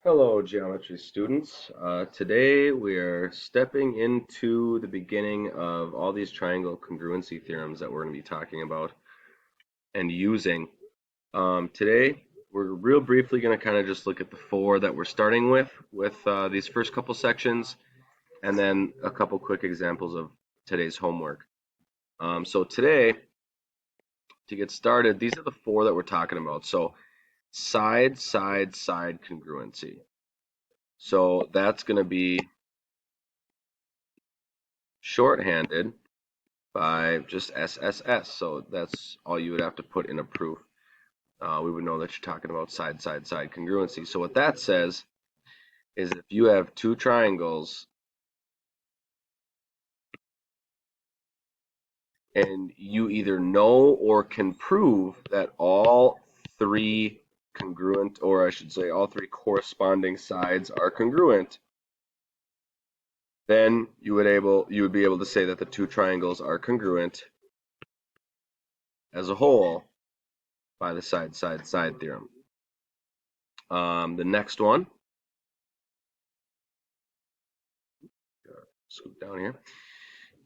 Hello, geometry students. Today we are stepping into the beginning of all these triangle congruency theorems that we're going to be talking about and using. Today we're real briefly going to kind of just look at the four that we're starting with these first couple sections, and then a couple quick examples of today's homework. So today, to get started, these are the four that we're talking about. So side, side, side congruency. So that's going to be shorthanded by just SSS. So that's all you would have to put in a proof. We would know that you're talking about side, side, side congruency. So what that says is if you have two triangles and you either know or can prove that all three congruent, or I should say all three corresponding sides are congruent, then you would be able to say that the two triangles are congruent as a whole by the side, side, side theorem. The next one, scoot down here,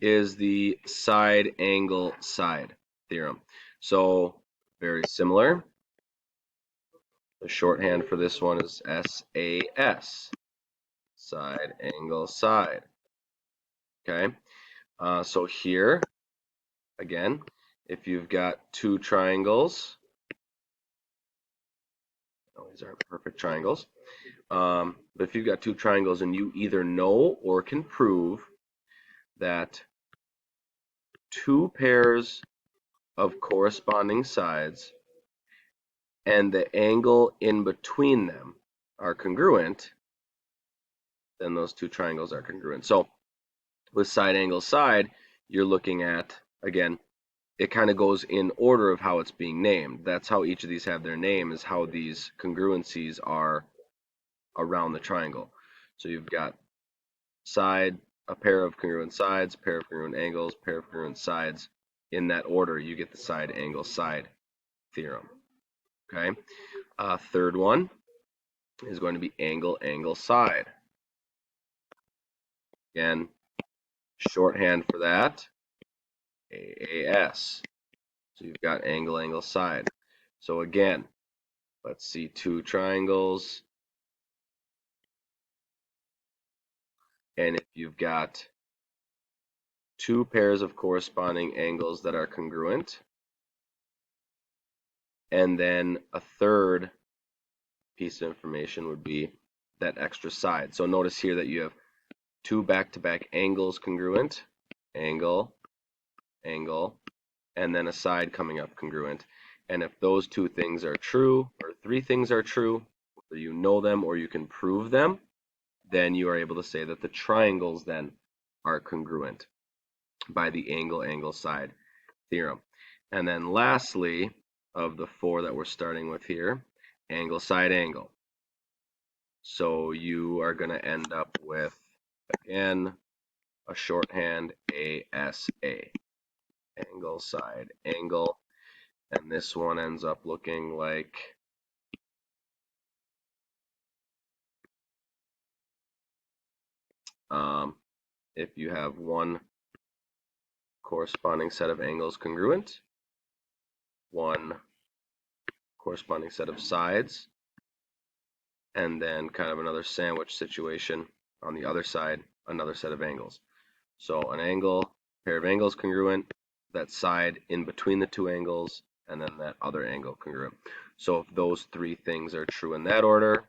is the side angle side theorem. So very similar. The shorthand for this one is SAS, side angle side. Okay, so here, again, if you've got two triangles, these aren't perfect triangles, but if you've got two triangles and you either know or can prove that two pairs of corresponding sides and the angle in between them are congruent, then those two triangles are congruent. So with side angle side, you're looking at, again, it kind of goes in order of how it's being named. That's how each of these have their name, is how these congruencies are around the triangle. So you've got side, a pair of congruent sides, a pair of congruent angles, a pair of congruent sides. In that order, you get the side angle side theorem. Okay. Third one is going to be angle angle side. Again, shorthand for that, AAS. So you've got angle angle side. So again, let's see two triangles. And if you've got two pairs of corresponding angles that are congruent, and then a third piece of information would be that extra side. So notice here that you have two back-to-back angles congruent, angle, angle, and then a side coming up congruent. And if those two things are true, or three things are true, whether you know them or you can prove them, then you are able to say that the triangles then are congruent by the angle angle side theorem. And then lastly, of the four that we're starting with here, angle side angle. So you are going to end up with, again, a shorthand ASA, angle side angle, and this one ends up looking like if you have one corresponding set of angles congruent, one corresponding set of sides, and then kind of another sandwich situation on the other side, another set of angles. So an angle, pair of angles congruent, that side in between the two angles, and then that other angle congruent. So if those three things are true in that order,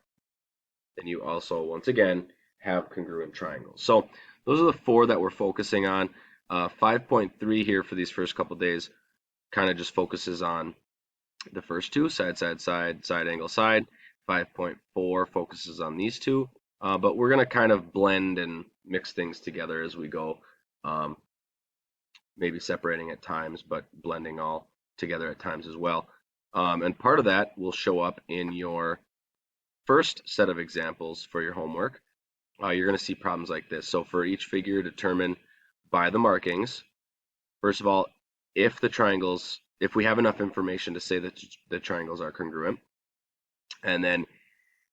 then you also, once again, have congruent triangles. So those are the four that we're focusing on. 5.3 here for these first couple days kind of just focuses on the first two, side, side, side, side angle, side. 5.4 focuses on these two, but we're going to kind of blend and mix things together as we go, maybe separating at times, but blending all together at times as well. And part of that will show up in your first set of examples for your homework. You're going to see problems like this. So for each figure, determine by the markings. First of all, if we have enough information to say that the triangles are congruent, and then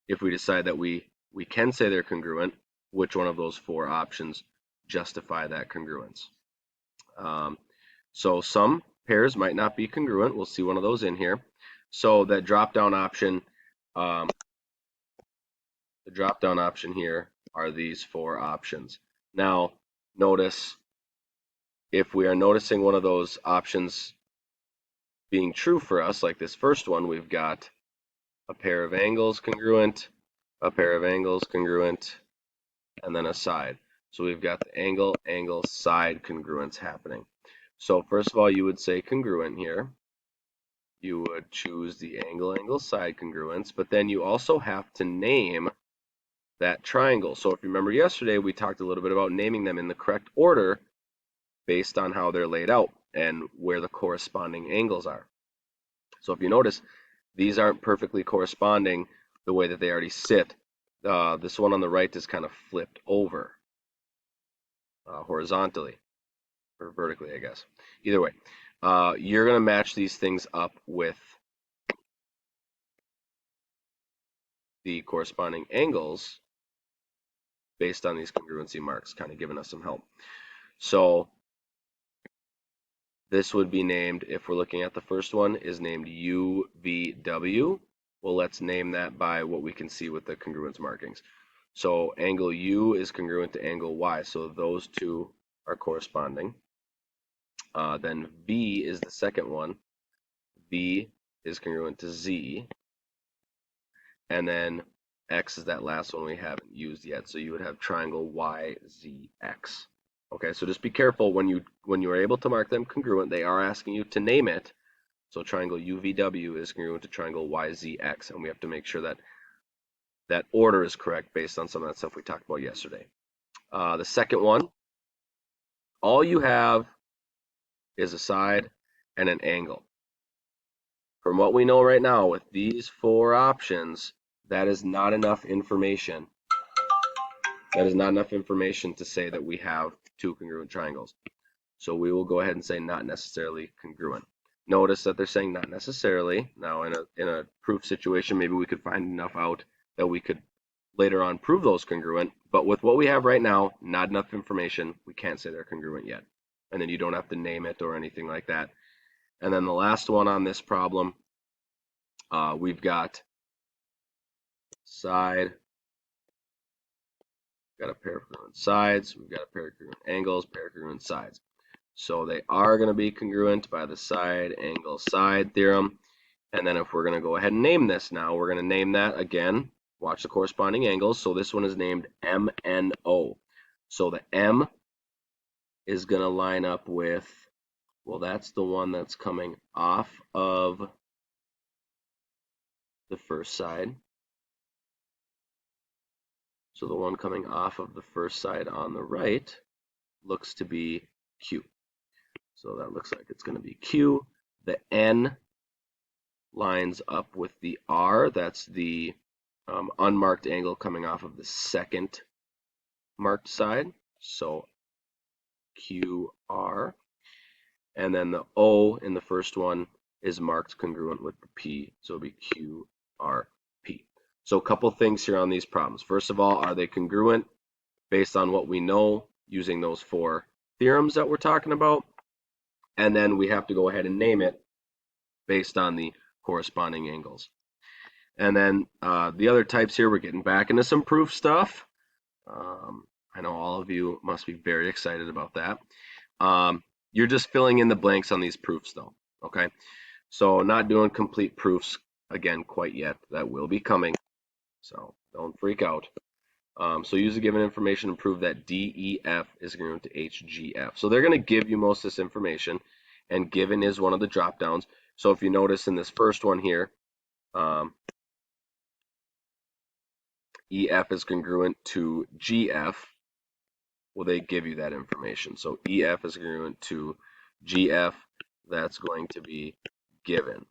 if we decide that we can say they're congruent, which one of those four options justify that congruence. So some pairs might not be congruent. We'll see one of those in here. So that drop-down option, the drop-down option here are these four options. Now, notice if we are noticing one of those options being true for us, like this first one, we've got a pair of angles congruent, a pair of angles congruent, and then a side. So we've got the angle, angle, side congruence happening. So first of all, you would say congruent here. You would choose the angle, angle, side congruence, but then you also have to name that triangle. So if you remember yesterday, we talked a little bit about naming them in the correct order based on how they're laid out and where the corresponding angles are. So if you notice, these aren't perfectly corresponding the way that they already sit. This one on the right is kind of flipped over horizontally or vertically, I guess. Either way, you're going to match these things up with the corresponding angles based on these congruency marks, kind of giving us some help. So this would be named, if we're looking at the first one, is named UVW. Well, let's name that by what we can see with the congruence markings. So angle U is congruent to angle Y, so those two are corresponding. Then V is the second one. V is congruent to Z. And then X is that last one we haven't used yet. So you would have triangle YZX. Okay, so just be careful when you are able to mark them congruent. They are asking you to name it. So triangle UVW is congruent to triangle YZX, and we have to make sure that that order is correct based on some of that stuff we talked about yesterday. The second one, all you have is a side and an angle. From what we know right now with these four options, that is not enough information. That is not enough information to say that we have two congruent triangles. So we will go ahead and say not necessarily congruent. Notice that they're saying not necessarily. Now in a proof situation, maybe we could find enough out that we could later on prove those congruent. But with what we have right now, not enough information, we can't say they're congruent yet. And then you don't have to name it or anything like that. And then the last one on this problem, we've got side, got a pair of congruent sides, we've got a pair of congruent angles, pair of congruent sides. So they are going to be congruent by the side angle side theorem. And then if we're going to go ahead and name this now, we're going to name that again. Watch the corresponding angles. So this one is named MNO. So the M is going to line up with, well, that's the one that's coming off of the first side. So the one coming off of the first side on the right looks to be Q. So that looks like it's going to be Q. The N lines up with the R. That's the unmarked angle coming off of the second marked side. So QR. And then the O in the first one is marked congruent with the P. So it'll be QRP. So a couple things here on these problems. First of all, are they congruent based on what we know using those four theorems that we're talking about? And then we have to go ahead and name it based on the corresponding angles. And then the other types here, we're getting back into some proof stuff. I know all of you must be very excited about that. You're just filling in the blanks on these proofs though, okay? So not doing complete proofs again quite yet. That will be coming, so don't freak out. So use the given information to prove that DEF is congruent to HGF. So they're going to give you most of this information, and given is one of the drop downs. So if you notice in this first one here, EF is congruent to GF. Well, they give you that information. So EF is congruent to GF. That's going to be given.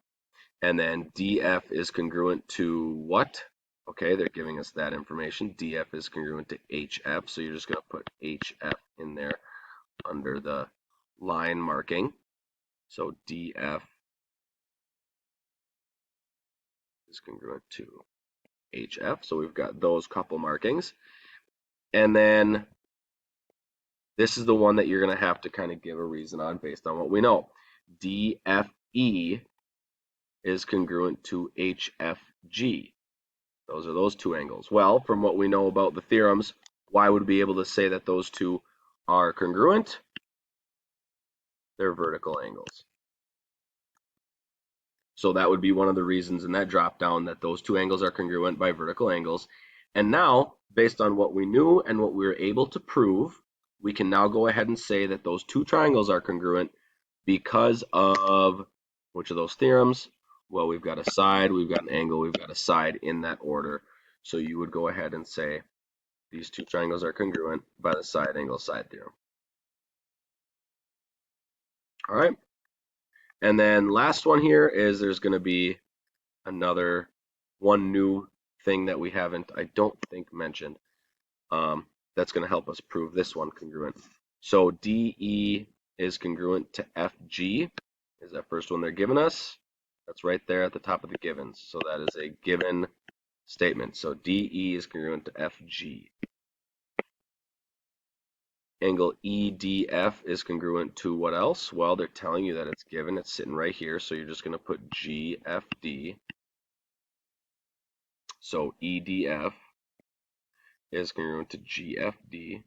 And then DF is congruent to what? Okay, they're giving us that information. DF is congruent to HF. So you're just going to put HF in there under the line marking. So DF is congruent to HF. So we've got those couple markings. And then this is the one that you're going to have to kind of give a reason on based on what we know. DFE is congruent to HFG. Those are those two angles. Well, from what we know about the theorems, why would we be able to say that those two are congruent? They're vertical angles. So that would be one of the reasons in that drop down that those two angles are congruent by vertical angles. And now, based on what we knew and what we were able to prove, we can now go ahead and say that those two triangles are congruent because of which of those theorems? Well, we've got a side, we've got an angle, we've got a side in that order. So you would go ahead and say these two triangles are congruent by the side angle side theorem. All right. And then last one here is there's going to be another one new thing that we haven't, I don't think, mentioned. That's going to help us prove this one congruent. So DE is congruent to FG is that first one they're giving us. That's right there at the top of the givens. So that is a given statement. So DE is congruent to FG. Angle EDF is congruent to what else? Well, they're telling you that it's given. It's sitting right here. So you're just going to put GFD. So EDF is congruent to GFD.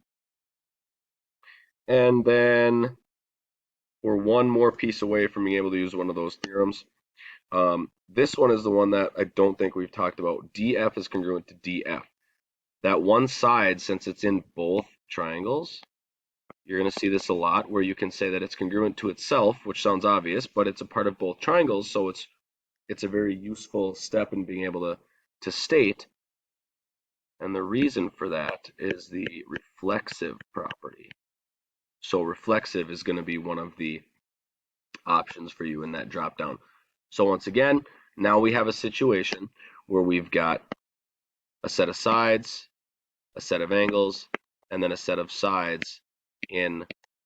And then we're one more piece away from being able to use one of those theorems. This one is the one that I don't think we've talked about. DF is congruent to DF. That one side, since it's in both triangles, you're going to see this a lot where you can say that it's congruent to itself, which sounds obvious, but it's a part of both triangles, so it's a very useful step in being able to state. And the reason for that is the reflexive property. So reflexive is going to be one of the options for you in that drop down. So once again, now we have a situation where we've got a set of sides, a set of angles, and then a set of sides in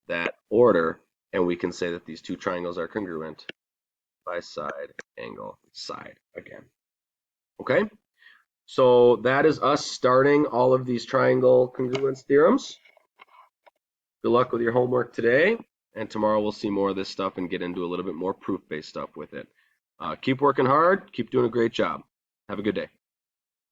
that order, and we can say that these two triangles are congruent by side, angle, side again. Okay, so that is us starting all of these triangle congruence theorems. Good luck with your homework today, and tomorrow we'll see more of this stuff and get into a little bit more proof-based stuff with it. Keep working hard, keep doing a great job. Have a good day.